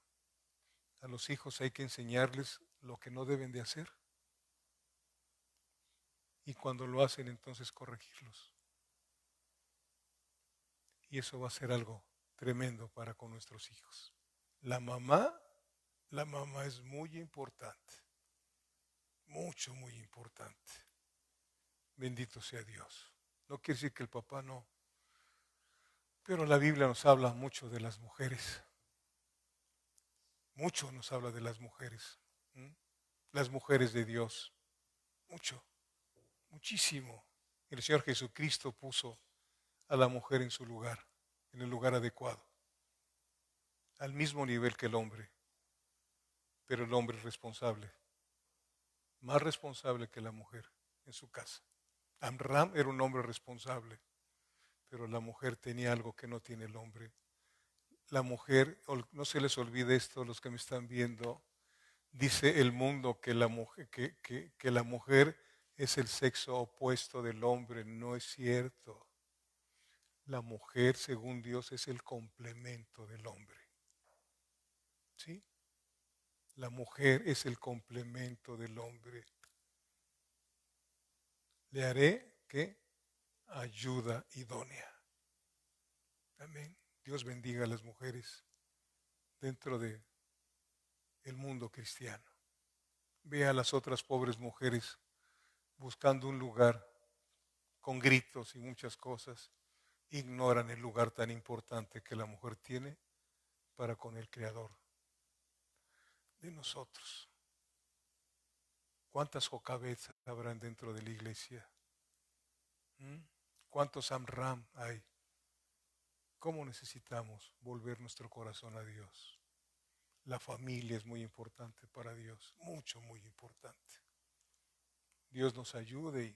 A los hijos hay que enseñarles lo que no deben de hacer. Y cuando lo hacen, entonces corregirlos. Y eso va a ser algo tremendo para con nuestros hijos. La mamá, la mamá es muy importante. Mucho, muy importante. Bendito sea Dios. No quiere decir que el papá no. Pero la Biblia nos habla mucho de las mujeres. Mucho nos habla de las mujeres. ¿Mm? Las mujeres de Dios. Mucho. Muchísimo. El Señor Jesucristo puso a la mujer en su lugar, en el lugar adecuado. Al mismo nivel que el hombre. Pero el hombre es responsable. Más responsable que la mujer en su casa. Amram era un hombre responsable. Pero la mujer tenía algo que no tiene el hombre. La mujer, no se les olvide esto, los que me están viendo, dice el mundo que que la mujer es el sexo opuesto del hombre. No es cierto. La mujer, según Dios, es el complemento del hombre. ¿Sí? La mujer es el complemento del hombre. Le haré que ayuda idónea. Amén. Dios bendiga a las mujeres dentro de el mundo cristiano. Ve a las otras pobres mujeres buscando un lugar con gritos y muchas cosas. Ignoran el lugar tan importante que la mujer tiene para con el Creador de nosotros. ¿Cuántas Jocabets habrán dentro de la iglesia? ¿Cuántos Amram hay? ¿Cómo necesitamos volver nuestro corazón a Dios? La familia es muy importante para Dios, mucho, muy importante. Dios nos ayude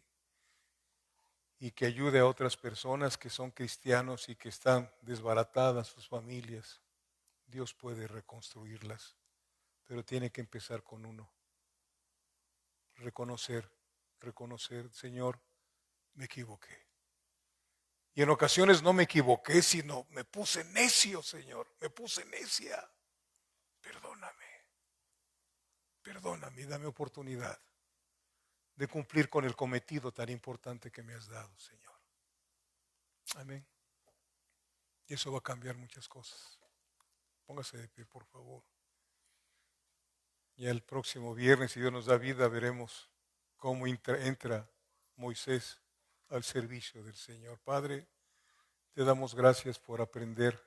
y que ayude a otras personas que son cristianos y que están desbaratadas sus familias. Dios puede reconstruirlas, pero tiene que empezar con uno. Reconocer, Señor, me equivoqué. Y en ocasiones no me equivoqué, sino me puse necio, Señor, me puse necia. Perdóname, dame oportunidad de cumplir con el cometido tan importante que me has dado, Señor. Amén. Y eso va a cambiar muchas cosas. Póngase de pie, por favor. Ya el próximo viernes, si Dios nos da vida, veremos cómo entra Moisés al servicio del Señor. Padre, te damos gracias por aprender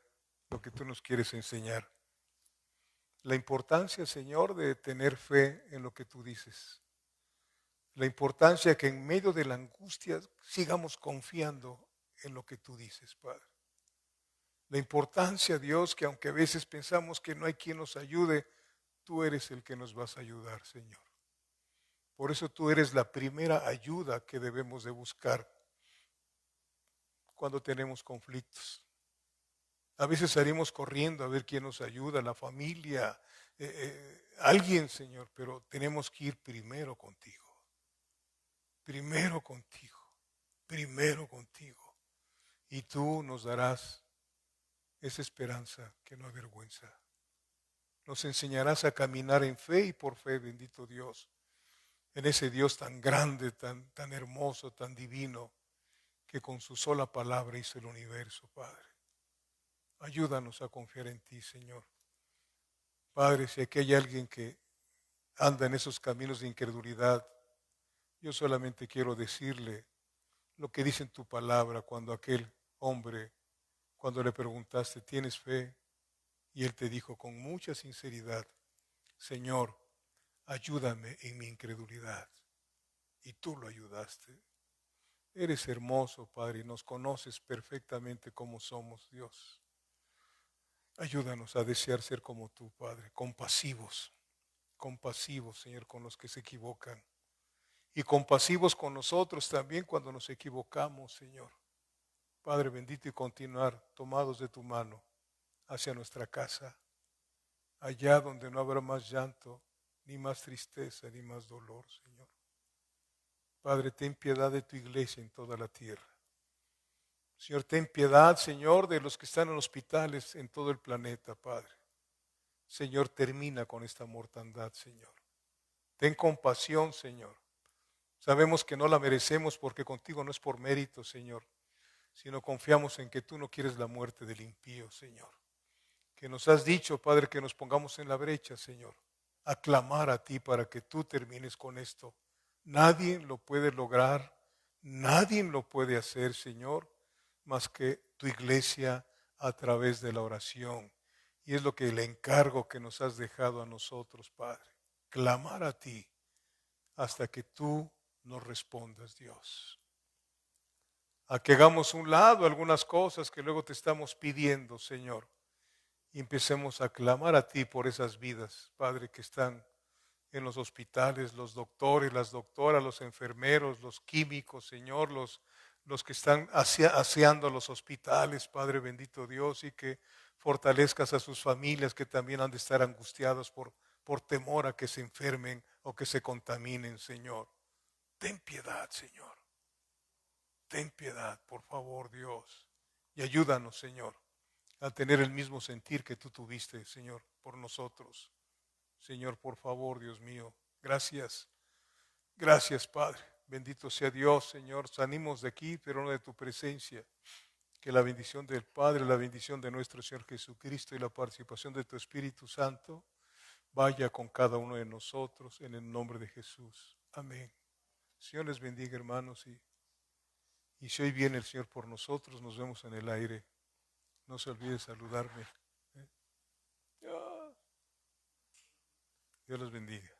lo que tú nos quieres enseñar. La importancia, Señor, de tener fe en lo que tú dices. La importancia que en medio de la angustia sigamos confiando en lo que tú dices, Padre. La importancia, Dios, que aunque a veces pensamos que no hay quien nos ayude, tú eres el que nos vas a ayudar, Señor. Por eso tú eres la primera ayuda que debemos de buscar cuando tenemos conflictos. A veces salimos corriendo a ver quién nos ayuda, la familia, alguien, Señor, pero tenemos que ir primero contigo. Primero contigo. Primero contigo. Y tú nos darás esa esperanza que no avergüenza. Nos enseñarás a caminar en fe y por fe, bendito Dios, en ese Dios tan grande, tan hermoso, tan divino, que con su sola palabra hizo el universo, Padre. Ayúdanos a confiar en ti, Señor. Padre, si aquí hay alguien que anda en esos caminos de incredulidad, yo solamente quiero decirle lo que dice en tu palabra cuando aquel hombre, cuando le preguntaste, ¿tienes fe? Y él te dijo con mucha sinceridad, Señor, ayúdame en mi incredulidad. Y tú lo ayudaste. Eres hermoso, Padre, y nos conoces perfectamente como somos, Dios. Ayúdanos a desear ser como tú, Padre, compasivos, compasivos, Señor, con los que se equivocan. Y compasivos con nosotros también cuando nos equivocamos, Señor. Padre bendito, y continuar tomados de tu mano hacia nuestra casa, allá donde no habrá más llanto, ni más tristeza, ni más dolor, Señor. Padre, ten piedad de tu iglesia en toda la tierra. Señor, ten piedad, Señor, de los que están en hospitales en todo el planeta, Padre. Señor, termina con esta mortandad, Señor. Ten compasión, Señor. Sabemos que no la merecemos porque contigo no es por mérito, Señor, sino confiamos en que tú no quieres la muerte del impío, Señor. Que nos has dicho, Padre, que nos pongamos en la brecha, Señor, a clamar a ti para que tú termines con esto. Nadie lo puede lograr, nadie lo puede hacer, Señor, más que tu iglesia a través de la oración. Y es lo que el encargo que nos has dejado a nosotros, Padre. Clamar a ti hasta que tú nos respondas, Dios. A que hagamos un lado algunas cosas que luego te estamos pidiendo, Señor. Y empecemos a clamar a ti por esas vidas, Padre, que están en los hospitales, los doctores, las doctoras, los enfermeros, los químicos, Señor, los que están aseando los hospitales, Padre bendito Dios, y que fortalezcas a sus familias que también han de estar angustiados por temor a que se enfermen o que se contaminen, Señor. Ten piedad, Señor. Ten piedad, por favor, Dios. Y ayúdanos, Señor, a tener el mismo sentir que tú tuviste, Señor, por nosotros. Señor, por favor, Dios mío, gracias. Gracias, Padre. Bendito sea Dios, Señor. Salimos de aquí, pero no de tu presencia. Que la bendición del Padre, la bendición de nuestro Señor Jesucristo y la participación de tu Espíritu Santo vaya con cada uno de nosotros en el nombre de Jesús. Amén. Señor les bendiga, hermanos, y si hoy viene el Señor por nosotros, nos vemos en el aire. No se olvide saludarme. Dios los bendiga.